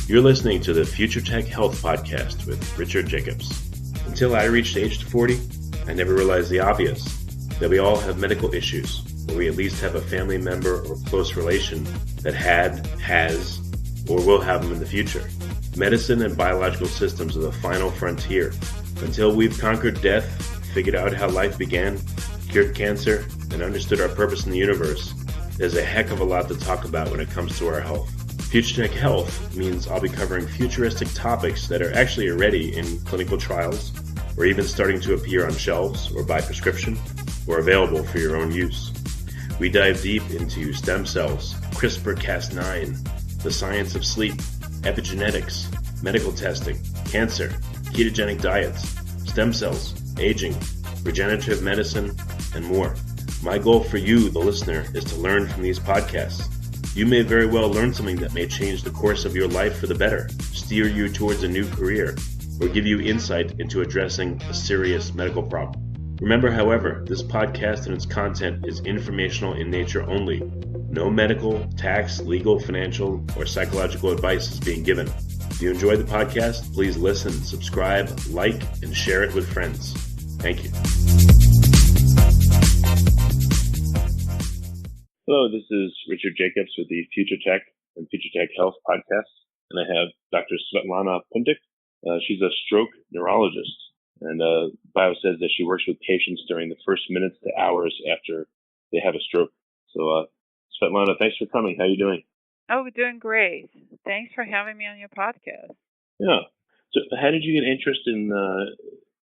You're listening to the Future Tech Health Podcast with Richard Jacobs. Until I reached age 40, I never realized the obvious, that we all have medical issues, or we at least have a family member or close relation that had, has, or will have them in the future. Medicine and biological systems are the final frontier. Until we've conquered death, figured out how life began, cured cancer, and understood our purpose in the universe, there's a heck of a lot to talk about when it comes to our health. Future Tech Health means I'll be covering futuristic topics that are actually already in clinical trials, or even starting to appear on shelves or by prescription, or available for your own use. We dive deep into stem cells, CRISPR-Cas9, the science of sleep, epigenetics, medical testing, cancer, ketogenic diets, stem cells, aging, regenerative medicine, and more. My goal for you, the listener, is to learn from these podcasts. You may very well learn something that may change the course of your life for the better, steer you towards a new career, or give you insight into addressing a serious medical problem. Remember, however, this podcast and its content is informational in nature only. No medical, tax, legal, financial, or psychological advice is being given. If you enjoyed the podcast, please listen, subscribe, like, and share it with friends. Thank you. Hello, this is Richard Jacobs with the Future Tech and Future Tech Health podcast, and I have Dr. Svetlana Pundik. She's a stroke neurologist, and bio says that she works with patients during the first minutes to hours after they have a stroke. So, Svetlana, thanks for coming. How are you doing? Oh, we're doing great. Thanks for having me on your podcast. Yeah. So, how did you get interested in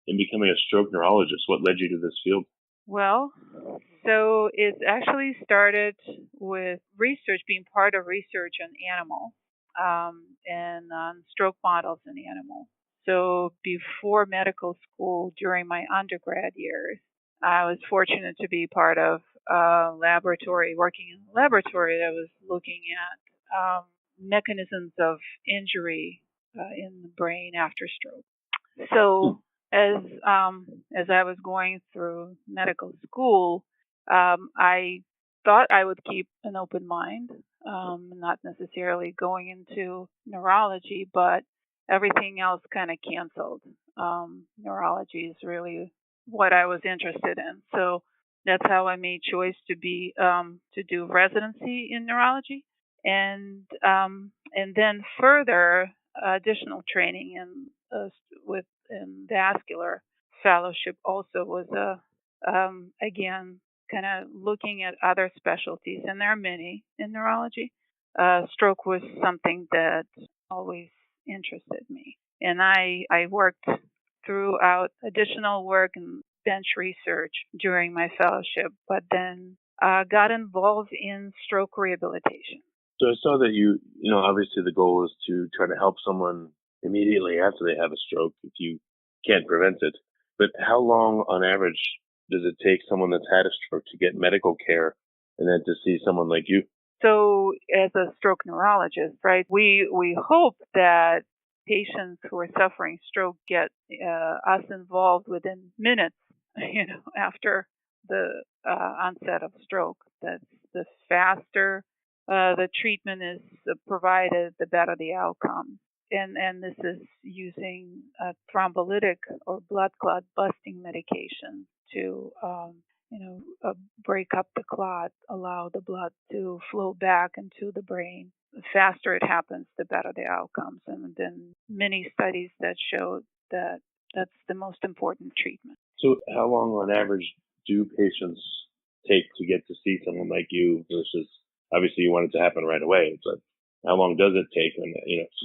becoming a stroke neurologist? What led you to this field? Well, so it actually started with research, being part of research on animals and on stroke models in animals. So before medical school, during my undergrad years, I was fortunate to be part of a laboratory, working in a laboratory that was looking at mechanisms of injury in the brain after stroke. So as I was going through medical school, I thought I would keep an open mind, not necessarily going into neurology, but everything else kind of canceled. Neurology is really what I was interested in, so that's how I made choice to do residency in neurology, and then further additional training in vascular fellowship also was again kind of looking at other specialties, and there are many in neurology. Stroke was something that always interested me, and I worked throughout additional work and bench research during my fellowship, but then got involved in stroke rehabilitation. So I saw that you obviously the goal is to try to help someone immediately after they have a stroke if you can't prevent it. But how long on average does it take someone that's had a stroke to get medical care and then to see someone like you? So as a stroke neurologist, right, we hope that patients who are suffering stroke get us involved within minutes, after the onset of stroke. That's the faster the treatment is provided, the better the outcome. And this is using thrombolytic or blood clot busting medication to break up the clot, allow the blood to flow back into the brain. The faster it happens, the better the outcomes. And then many studies that show that that's the most important treatment. So how long on average do patients take to get to see someone like you versus, obviously you want it to happen right away, but how long does it take? And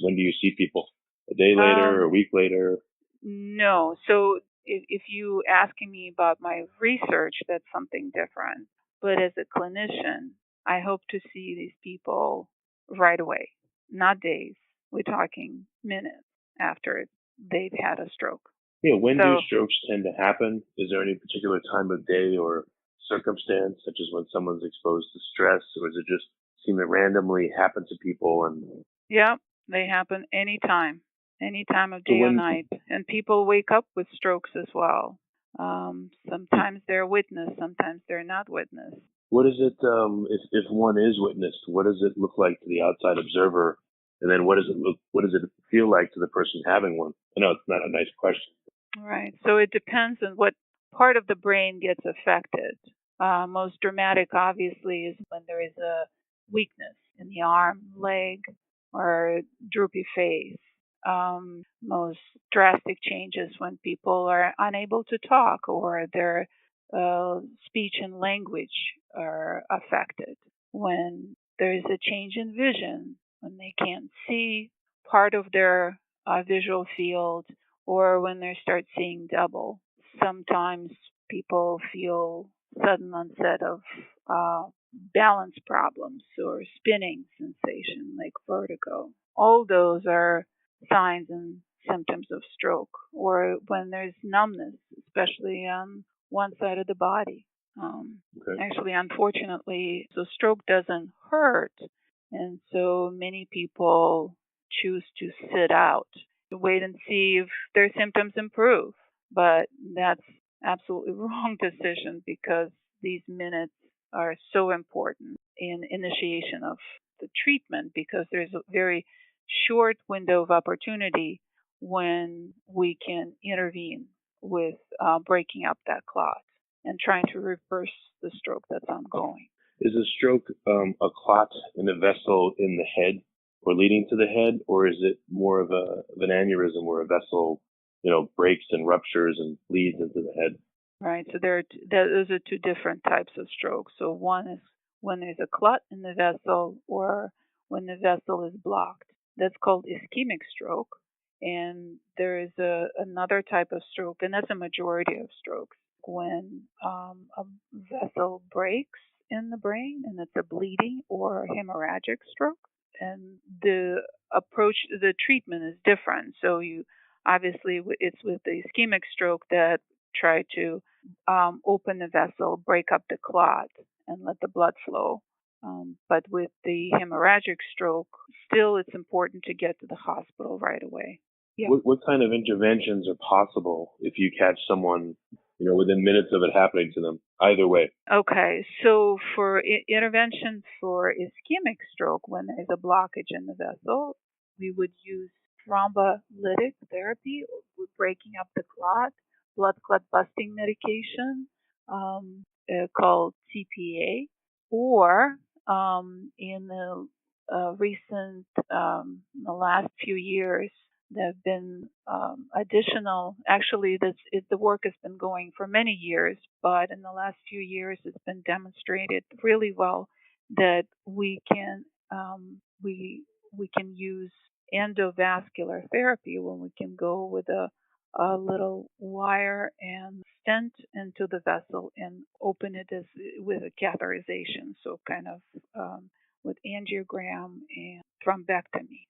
when do you see people? A day later, a week later? No. So if you asking me about my research, that's something different. But as a clinician, I hope to see these people right away, not days. We're talking minutes after they've had a stroke. Yeah. When do strokes tend to happen? Is there any particular time of day or circumstance, such as when someone's exposed to stress, or does it just seem to randomly happen to people? Yeah, they happen any time of day or night, and people wake up with strokes as well. Sometimes they're witnessed, sometimes they're not witnessed. What is it, if one is witnessed, what does it look like to the outside observer And then what does it look? What does it feel like to the person having one? I know it's not a nice question. Right. So it depends on what part of the brain gets affected. Most dramatic, obviously, is when there is a weakness in the arm, leg, or droopy face. Most drastic changes when people are unable to talk or their speech and language are affected. When there is a change in vision, when they can't see part of their visual field, or when they start seeing double. Sometimes people feel sudden onset of balance problems or spinning sensation like vertigo. All those are signs and symptoms of stroke, or when there's numbness, especially on one side of the body. Okay. Actually, unfortunately, so stroke doesn't hurt, and so many people choose to sit out, wait and see if their symptoms improve. But that's absolutely wrong decision because these minutes are so important in initiation of the treatment because there's a very short window of opportunity when we can intervene with breaking up that clot and trying to reverse the stroke that's ongoing. Is a stroke a clot in a vessel in the head or leading to the head, or is it more of an aneurysm where a vessel, breaks and ruptures and bleeds into the head? Right. So those are two different types of strokes. So one is when there's a clot in the vessel or when the vessel is blocked. That's called ischemic stroke. And there is another type of stroke, and that's a majority of strokes, when a vessel breaks in the brain and it's a bleeding or hemorrhagic stroke. And the treatment is different. So obviously it's with the ischemic stroke that try to open the vessel, break up the clot, and let the blood flow. But with the hemorrhagic stroke, still it's important to get to the hospital right away. Yeah. What kind of interventions are possible if you catch someone, within minutes of it happening to them? Either way. Okay, so for intervention for ischemic stroke, when there's a blockage in the vessel, we would use thrombolytic therapy, with breaking up the clot, blood clot busting medication called TPA, or in the the last few years, there have been additional. Actually, the work has been going for many years, but in the last few years, it's been demonstrated really well that we can use endovascular therapy when we can go with a little wire and stent into the vessel and open it with a catheterization, so kind of with angiogram and thrombectomy.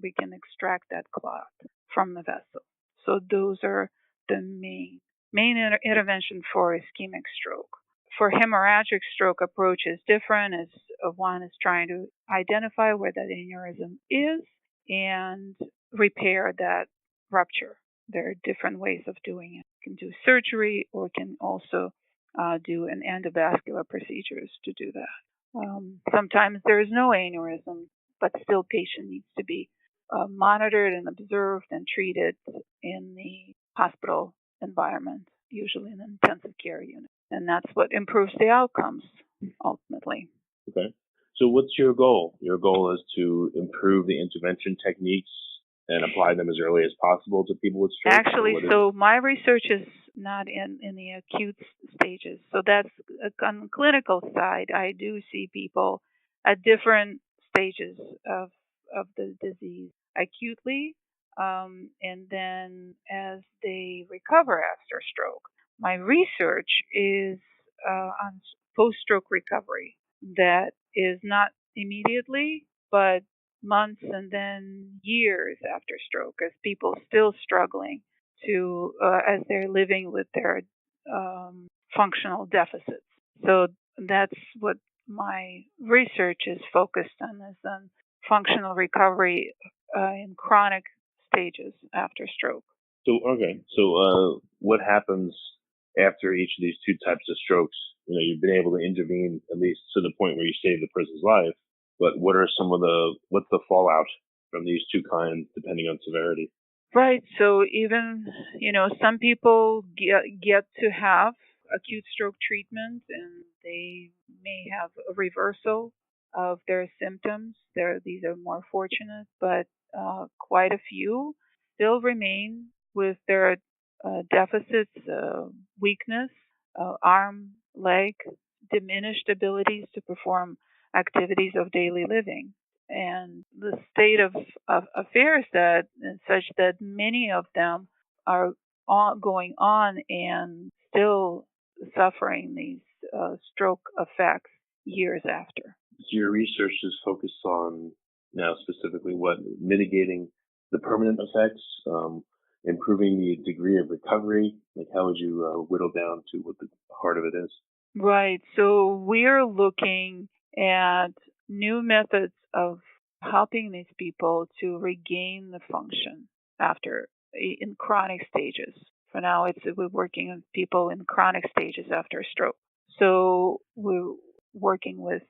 We can extract that clot from the vessel. So those are the main intervention for ischemic stroke. For hemorrhagic stroke, approach is different. As one is trying to identify where that aneurysm is and repair that rupture. There are different ways of doing it. You can do surgery or can also do an endovascular procedures to do that. Sometimes there is no aneurysm, but still patient needs to be monitored and observed and treated in the hospital environment, usually in an intensive care unit. And that's what improves the outcomes ultimately. Okay. So what's your goal? Your goal is to improve the intervention techniques and apply them as early as possible to people with stroke? Actually, so my research is not in the acute stages. So that's on the clinical side. I do see people at different stages of the disease acutely, and then as they recover after stroke. My research is on post-stroke recovery. That is not immediately, but months and then years after stroke, as people still struggling to as they're living with their functional deficits. So that's what my research is focused on, is on functional recovery in chronic stages after stroke. So what happens after each of these two types of strokes? You've been able to intervene at least to the point where you save the person's life, but what's the fallout from these two kinds, depending on severity. Right. So even, some people get to have acute stroke treatment and they may have a reversal of their symptoms. These are more fortunate, but quite a few still remain with their deficits, weakness, arm, leg, diminished abilities to perform activities of daily living. And the state of affairs that such that many of them are going on and still suffering these stroke effects years after. So your research is focused on now specifically what mitigating the permanent effects, improving the degree of recovery. Like how would you whittle down to what the heart of it is? Right. So we're looking at new methods of helping these people to regain the function after in chronic stages. For now, we're working with people in chronic stages after a stroke. So we're working with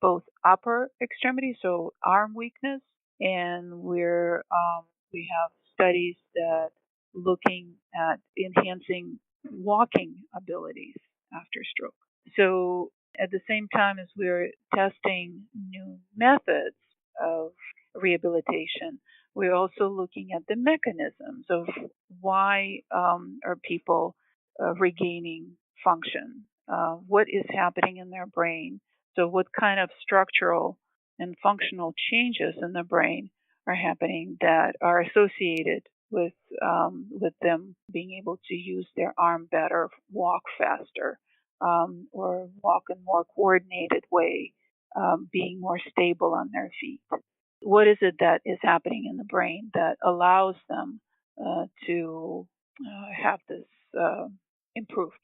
both upper extremities, so arm weakness, and we have studies that looking at enhancing walking abilities after stroke. So at the same time as we're testing new methods of rehabilitation, we're also looking at the mechanisms of why are people regaining function, what is happening in their brain. So what kind of structural and functional changes in the brain are happening that are associated with them being able to use their arm better, walk faster, or walk in a more coordinated way, being more stable on their feet. What is it that is happening in the brain that allows them to have this improved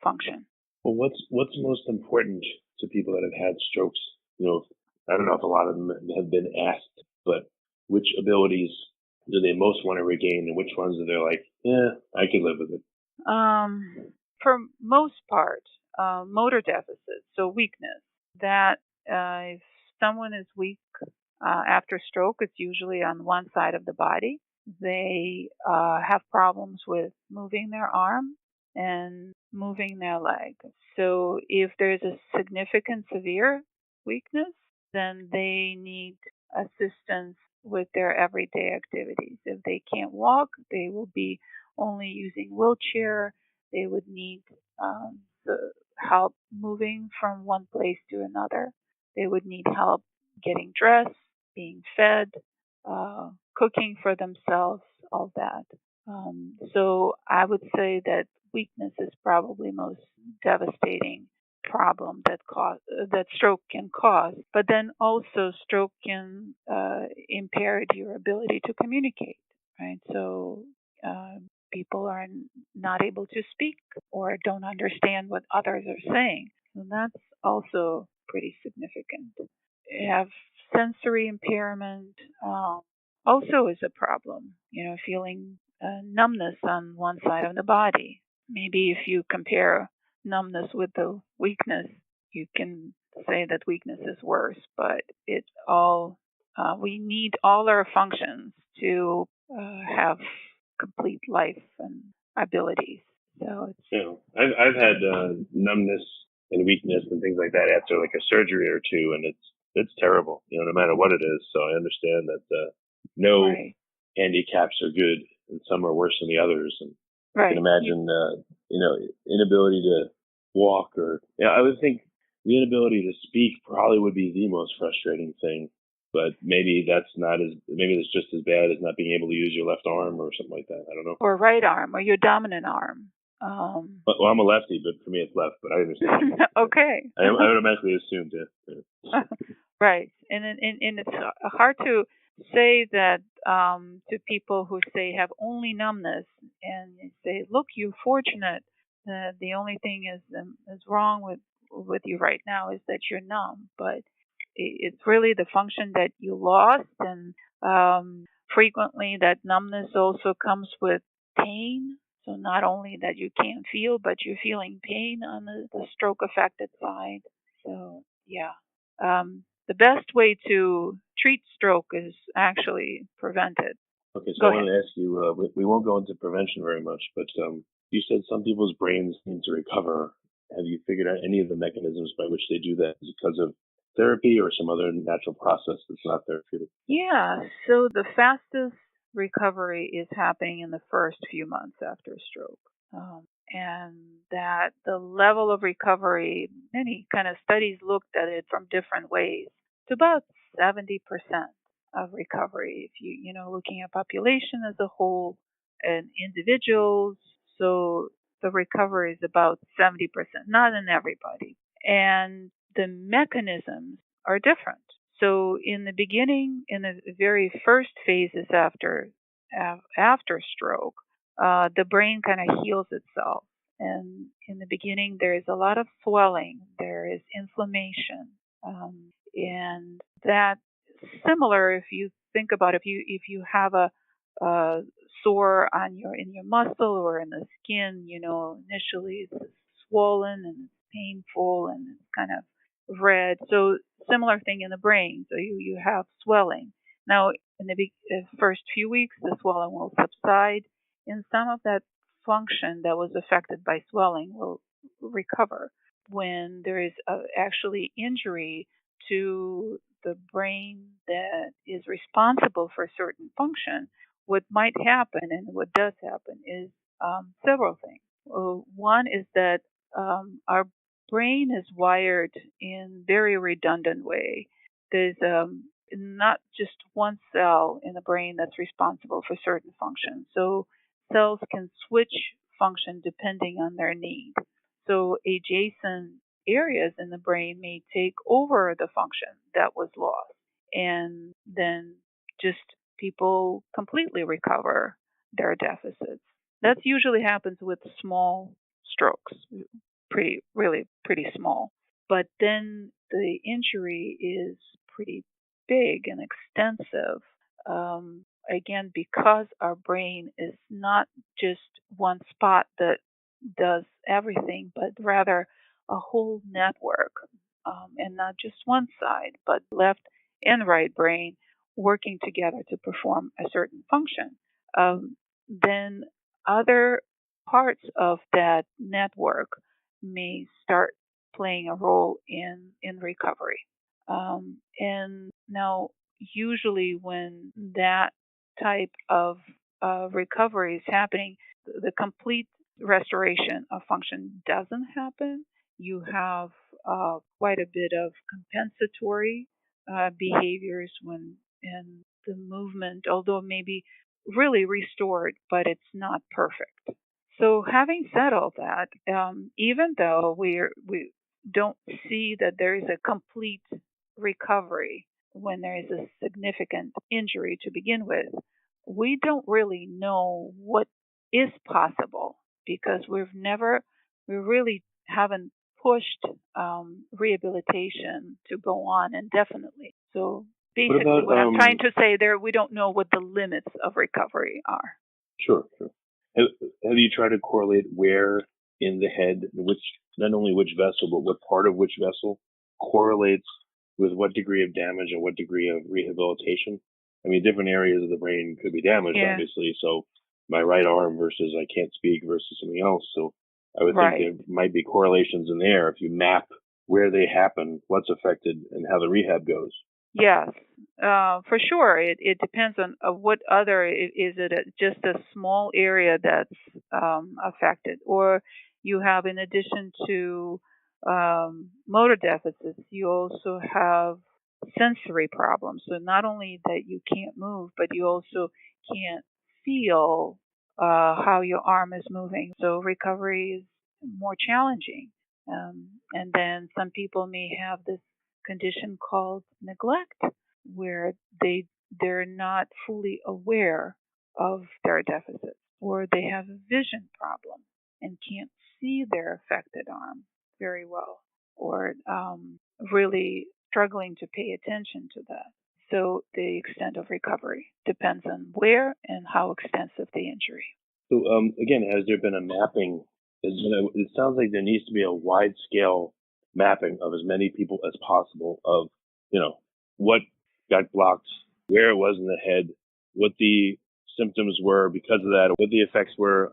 function? Well, what's most important to people that have had strokes? I don't know if a lot of them have been asked, but which abilities do they most want to regain, and which ones are they like, yeah, I can live with it? For most part, motor deficits, so weakness, that if someone is weak after stroke, it's usually on one side of the body. They have problems with moving their arm and moving their leg. So if there's a significant severe weakness, then they need assistance with their everyday activities. If they can't walk, they will be only using wheelchair. They would need the help moving from one place to another. They would need help getting dressed, being fed, cooking for themselves, all that. So I would say that weakness is probably most devastating problem that stroke can cause. But then also stroke can impair your ability to communicate, right? So people are not able to speak or don't understand what others are saying. So that's also pretty significant. Have sensory impairment also is a problem. Feeling numbness on one side of the body. Maybe if you compare numbness with the weakness, you can say that weakness is worse. But it all we need all our functions to have complete life and abilities. So it's I've had numbness and weakness and things like that after like a surgery or two, and it's terrible, no matter what it is. So I understand that no right. handicaps are good, and some are worse than the others. And Right. I can imagine, inability to walk, or I would think the inability to speak probably would be the most frustrating thing. But maybe maybe it's just as bad as not being able to use your left arm or something like that. I don't know. Or right arm, or your dominant arm. Well, I'm a lefty, but for me it's left. But I understand. Okay. I automatically assumed it. Yeah. Right, and it's hard to say that to people who say have only numbness, and say, look, you're fortunate. The only thing is wrong with you right now is that you're numb, but it's really the function that you lost, and frequently that numbness also comes with pain. So not only that you can't feel, but you're feeling pain on the stroke affected side. So yeah, the best way to treat stroke is actually prevented. Okay, so Go I ahead. want to ask you, we won't go into prevention very much, but you said some people's brains need to recover. Have you figured out any of the mechanisms by which they do that? Is it because of therapy or some other natural process that's not therapeutic? Yeah, so the fastest recovery is happening in the first few months after stroke. And that the level of recovery, many kind of studies looked at it from different ways, to about 70% of recovery. If looking at population as a whole and individuals, so the recovery is about 70%, not in everybody. And the mechanisms are different. So in the beginning, in the very first phases after stroke, the brain kind of heals itself. And in the beginning, there is a lot of swelling, there is inflammation, and that similar. If you think about if you have a sore on in your muscle or in the skin, initially it's swollen and it's painful and it's kind of red. So similar thing in the brain. So you have swelling. Now in the first few weeks, the swelling will subside, and some of that function that was affected by swelling will recover. When there is actually injury to the brain that is responsible for certain function, what might happen and what does happen is several things. One is that our brain is wired in very redundant way. There's not just one cell in the brain that's responsible for certain functions. So cells can switch function depending on their need. So adjacent areas in the brain may take over the function that was lost, and then just people completely recover their deficits. That usually happens with small strokes, really pretty small. But then the injury is pretty big and extensive. Again, because our brain is not just one spot that does everything, but rather a whole network, and not just one side, but left and right brain working together to perform a certain function. Then other parts of that network may start playing a role in recovery. And now, usually, when that type of recovery is happening, the complete restoration of function doesn't happen. You have quite a bit of compensatory behaviors when and the movement, although maybe really restored, but it's not perfect. So, having said all that, even though we don't see that there is a complete recovery when there is a significant injury to begin with, we don't really know what is possible because we really haven't pushed rehabilitation to go on indefinitely. So basically, what I'm trying to say there, we don't know what the limits of recovery are. Sure. Have you tried to correlate where in the head, not only which vessel, but what part of which vessel correlates with what degree of damage and what degree of rehabilitation? I mean, different areas of the brain could be damaged, obviously. So my right arm versus I can't speak versus something else. So I would think there might be correlations in there if you map where they happen, what's affected, and how the rehab goes. Yes, for sure. It depends on what other, is it just a small area that's affected, or you have, in addition to motor deficits, you also have sensory problems. So not only that you can't move, but you also can't feel how your arm is moving. So recovery is more challenging. And then some people may have this condition called neglect, where they're not fully aware of their deficits, or they have a vision problem and can't see their affected arm very well, or really struggling to pay attention to that. So the extent of recovery depends on where and how extensive the injury. So again, has there been a mapping? It sounds like there needs to be a wide-scale mapping of as many people as possible of, what got blocked, where it was in the head, what the symptoms were because of that, what the effects were,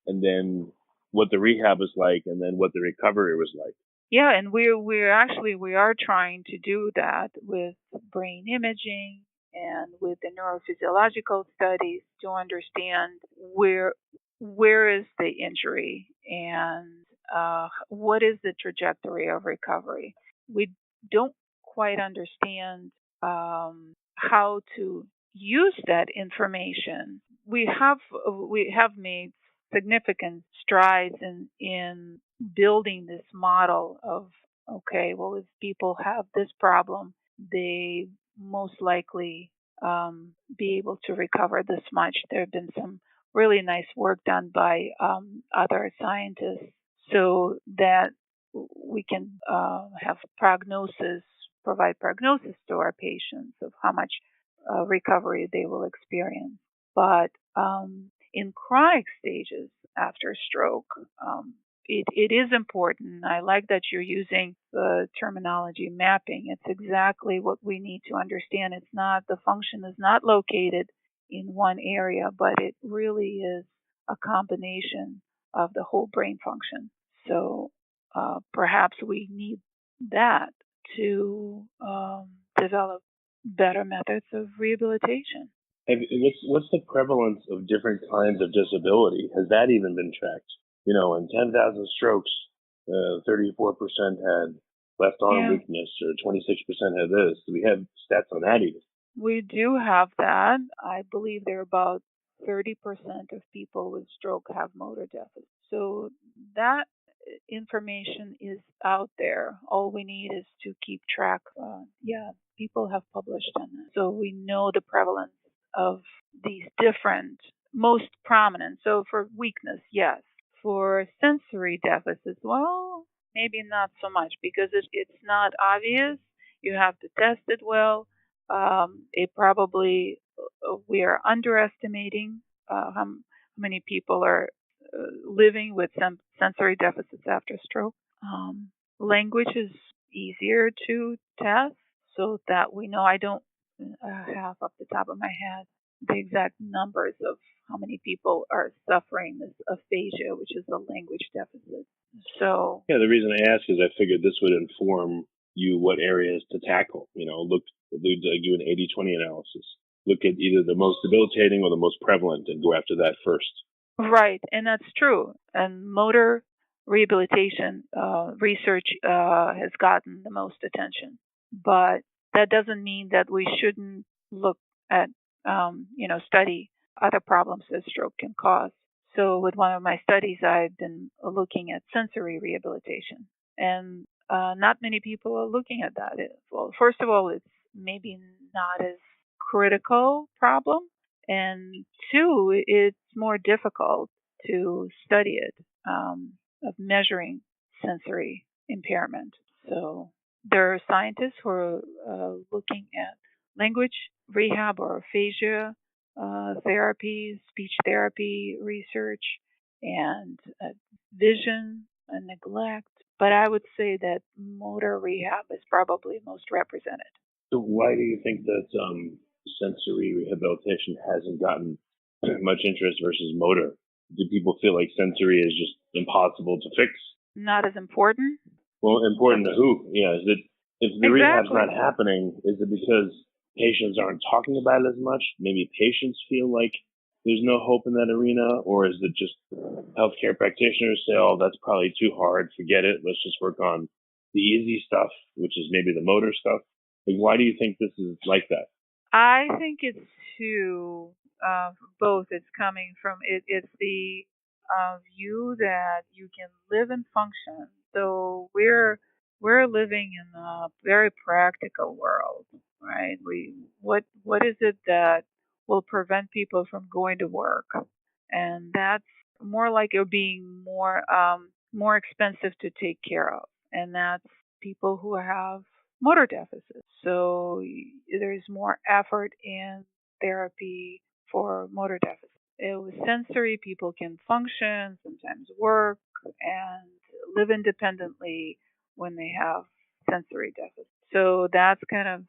and then what the rehab was like, and then what the recovery was like. Yeah, and we are trying to do that with brain imaging and with the neurophysiological studies to understand where is the injury and what is the trajectory of recovery. We don't quite understand how to use that information. We have made significant strides in building this model of, okay, well, if people have this problem, they most likely be able to recover this much. There have been some really nice work done by other scientists so that we can have prognosis, provide prognosis to our patients of how much recovery they will experience. But in chronic stages after stroke, it is important. I like that you're using the terminology mapping. It's exactly what we need to understand. It's not, the function is not located in one area, but it really is a combination of the whole brain function. So perhaps we need that to develop better methods of rehabilitation. What's the prevalence of different kinds of disability? Has that even been tracked? You know, in 10,000 strokes, 34% had left arm weakness, or 26% had this. Do we have stats on that even? We do have that. I believe there are about 30% of people with stroke have motor deficit. So that information is out there. All we need is to keep track. People have published on that. So we know the prevalence of these different, most prominent. So for weakness, yes. For sensory deficits, well, maybe not so much because it's not obvious. You have to test it well. It probably, we are underestimating how many people are living with some sensory deficits after stroke. Language is easier to test, so that we know. I don't have off the top of my head the exact numbers of how many people are suffering this aphasia, which is a language deficit. So yeah, the reason I ask is I figured this would inform you what areas to tackle. You know, do an 80-20 analysis. Look at either the most debilitating or the most prevalent and go after that first. Right, and that's true. And motor rehabilitation research has gotten the most attention, but that doesn't mean that we shouldn't look at, study other problems that stroke can cause. So with one of my studies, I've been looking at sensory rehabilitation, and not many people are looking at that. Well, first of all, it's maybe not as critical problem, and two, it's more difficult to study it, of measuring sensory impairment. So there are scientists who are looking at language rehab or aphasia therapy, speech therapy research, and vision and neglect. But I would say that motor rehab is probably most represented. So why do you think that sensory rehabilitation hasn't gotten much interest versus motor? Do people feel like sensory is just impossible to fix? Not as important? Well, important to who? Yeah, is it, if the rehab's not happening, is it because patients aren't talking about it as much? Maybe patients feel like there's no hope in that arena, or is it just healthcare practitioners say, oh, that's probably too hard, forget it, let's just work on the easy stuff, which is maybe the motor stuff? Like, why do you think this is like that? I think it's both. It's coming from it's the view that you can live and function. So we're living in a very practical world, right? What is it that will prevent people from going to work? And that's more like it being more expensive to take care of, and that's people who have motor deficits. So there's more effort in therapy for motor deficits. With sensory, people can function, sometimes work, and live independently when they have sensory deficits. So that's kind of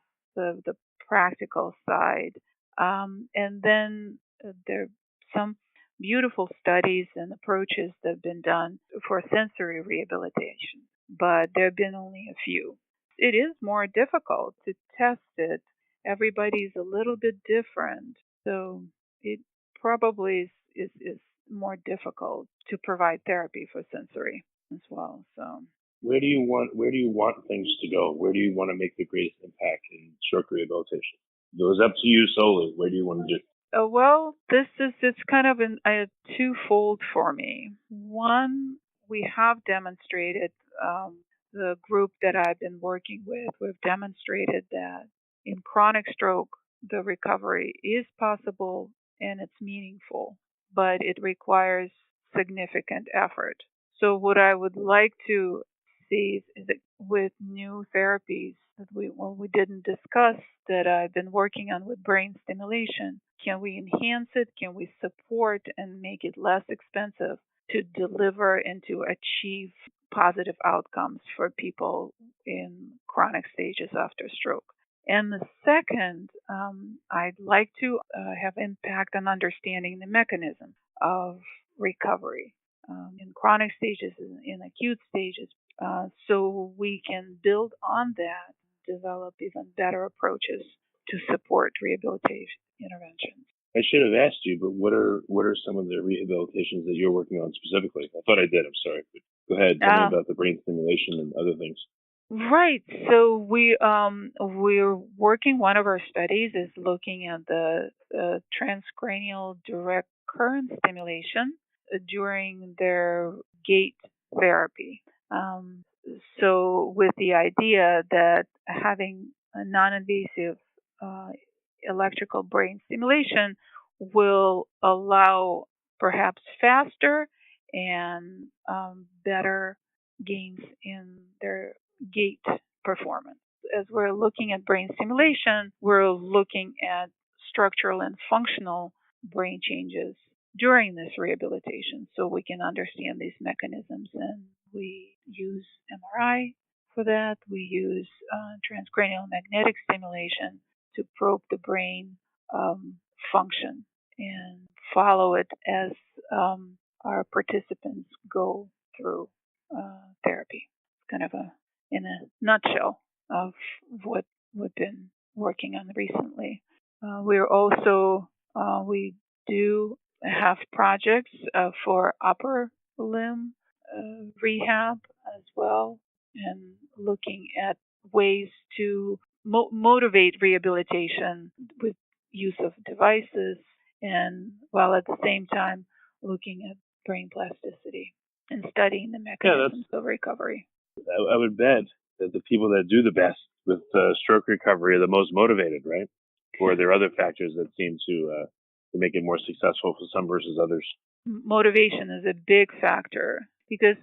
the practical side. And then there are some beautiful studies and approaches that have been done for sensory rehabilitation, but there have been only a few. It is more difficult to test it. Everybody's a little bit different, so it probably is more difficult to provide therapy for sensory as well. So where do you want things to go? Where do you want to make the greatest impact in stroke rehabilitation? It was up to you solely. Where do you want to do? Well, it's kind of a twofold for me. One, we have demonstrated, the group that I've been working with, we've demonstrated that in chronic stroke, the recovery is possible and it's meaningful, but it requires significant effort. So what I would like to see is that with new therapies that we didn't discuss, that I've been working on with brain stimulation, can we enhance it? Can we support and make it less expensive to deliver and to achieve positive outcomes for people in chronic stages after stroke? And the second, I'd like to have impact on understanding the mechanism of recovery in chronic stages, in acute stages, so we can build on that, develop even better approaches to support rehabilitation interventions. I should have asked you, but what are some of the rehabilitations that you're working on specifically? I thought I did. I'm sorry. But go ahead. Tell me about the brain stimulation and other things. Right. So we're working. One of our studies is looking at the transcranial direct current stimulation during their gait therapy. Um, so with the idea that having a non-invasive uh, electrical brain stimulation will allow perhaps faster and better gains in their gait performance. As we're looking at brain stimulation, we're looking at structural and functional brain changes during this rehabilitation so we can understand these mechanisms. And we use MRI for that. We use transcranial magnetic stimulation to probe the brain function and follow it as our participants go through therapy. Kind of in a nutshell of what we've been working on recently. We're also we do have projects for upper limb rehab as well, and looking at ways to motivate rehabilitation with use of devices, and while at the same time looking at brain plasticity and studying the mechanisms of recovery. I would bet that the people that do the best with stroke recovery are the most motivated, right? Or are there other factors that seem to make it more successful for some versus others? Motivation is a big factor because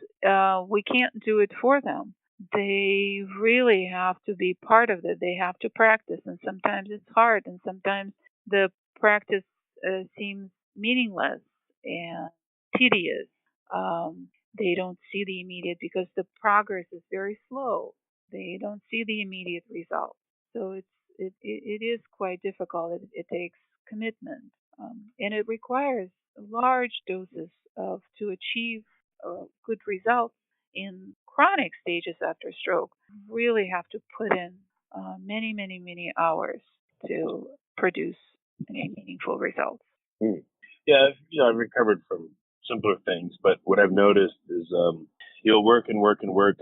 we can't do it for them. They really have to be part of it. They have to practice, and sometimes it's hard, and sometimes the practice seems meaningless and tedious. They don't see the immediate because the progress is very slow. They don't see the immediate results, so it is quite difficult. It takes commitment, and it requires large doses of to achieve good results in chronic stages after stroke. Really have to put in many hours to produce any meaningful results. Yeah, I've recovered from simpler things, but what I've noticed is you'll work and work and work,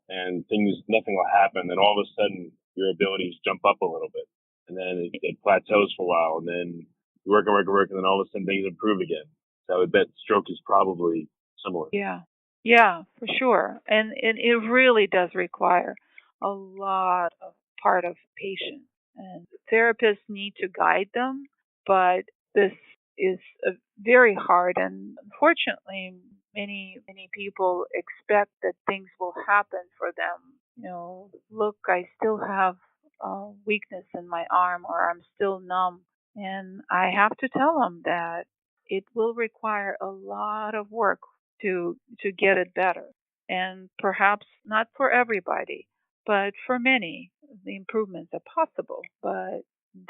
and nothing will happen. Then all of a sudden, your abilities jump up a little bit, and then it plateaus for a while, and then you work and work and work, and then all of a sudden things improve again. So I would bet stroke is probably similar. Yeah, for sure. And it really does require a lot of part of patients. And therapists need to guide them, but this is very hard. And unfortunately, many people expect that things will happen for them. Look, I still have weakness in my arm, or I'm still numb. And I have to tell them that it will require a lot of work to get it better. And perhaps not for everybody, but for many, the improvements are possible. But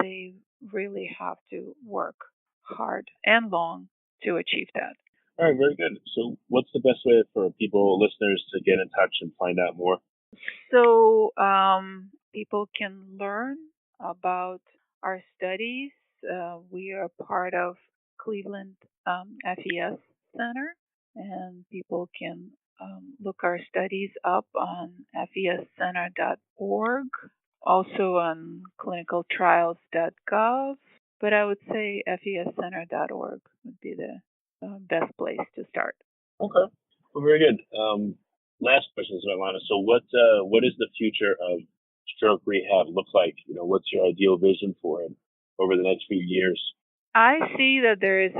they really have to work hard and long to achieve that. All right, very good. So what's the best way for listeners to get in touch and find out more? So people can learn about our studies. We are part of Cleveland FES Center, and people can look our studies up on fescenter.org, also on clinicaltrials.gov, but I would say fescenter.org would be the best place to start. Okay, well, very good. Last question, Svetlana. So what is the future of stroke rehab look like? What's your ideal vision for it over the next few years? I see that there is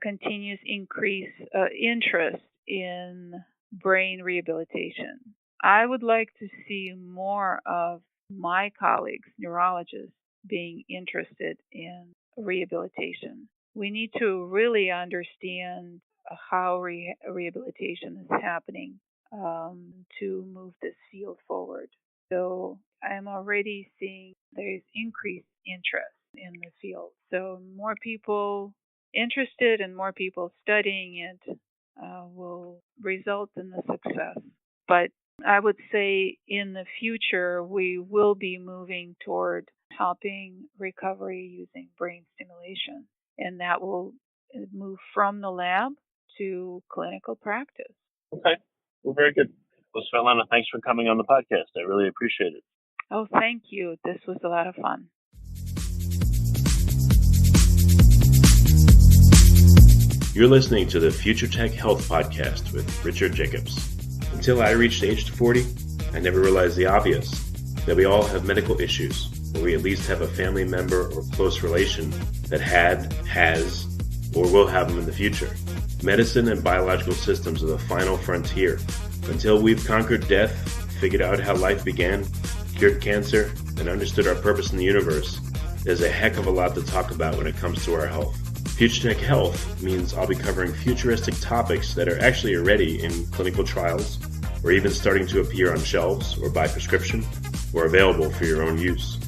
continuous increase interest in brain rehabilitation. I would like to see more of my colleagues, neurologists, being interested in rehabilitation. We need to really understand how rehabilitation is happening to move this field forward. So I'm already seeing there's increased interest in the field. So more people interested and more people studying it will result in the success. But I would say in the future, we will be moving toward helping recovery using brain stimulation. And that will move from the lab to clinical practice. Okay. Well, very good. Well, Svetlana, thanks for coming on the podcast. I really appreciate it. Oh, thank you. This was a lot of fun. You're listening to the Future Tech Health Podcast with Richard Jacobs. Until I reached age 40, I never realized the obvious, that we all have medical issues, or we at least have a family member or close relation that has, or will have them in the future. Medicine and biological systems are the final frontier. Until we've conquered death, figured out how life began, cured cancer, and understood our purpose in the universe, there's a heck of a lot to talk about when it comes to our health. Future Tech Health means I'll be covering futuristic topics that are actually already in clinical trials, or even starting to appear on shelves or by prescription, or available for your own use.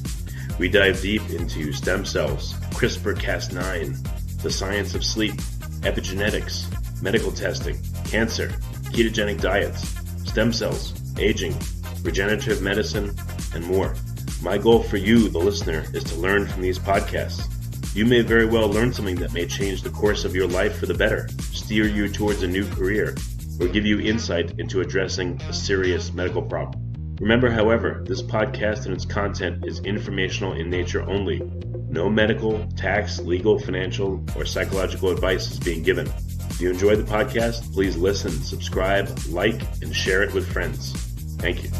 We dive deep into stem cells, CRISPR-Cas9, the science of sleep, epigenetics, medical testing, cancer, ketogenic diets, stem cells, aging, regenerative medicine, and more. My goal for you, the listener, is to learn from these podcasts. You may very well learn something that may change the course of your life for the better, steer you towards a new career, or give you insight into addressing a serious medical problem. Remember, however, this podcast and its content is informational in nature only. No medical, tax, legal, financial, or psychological advice is being given. If you enjoy the podcast, please listen, subscribe, like, and share it with friends. Thank you.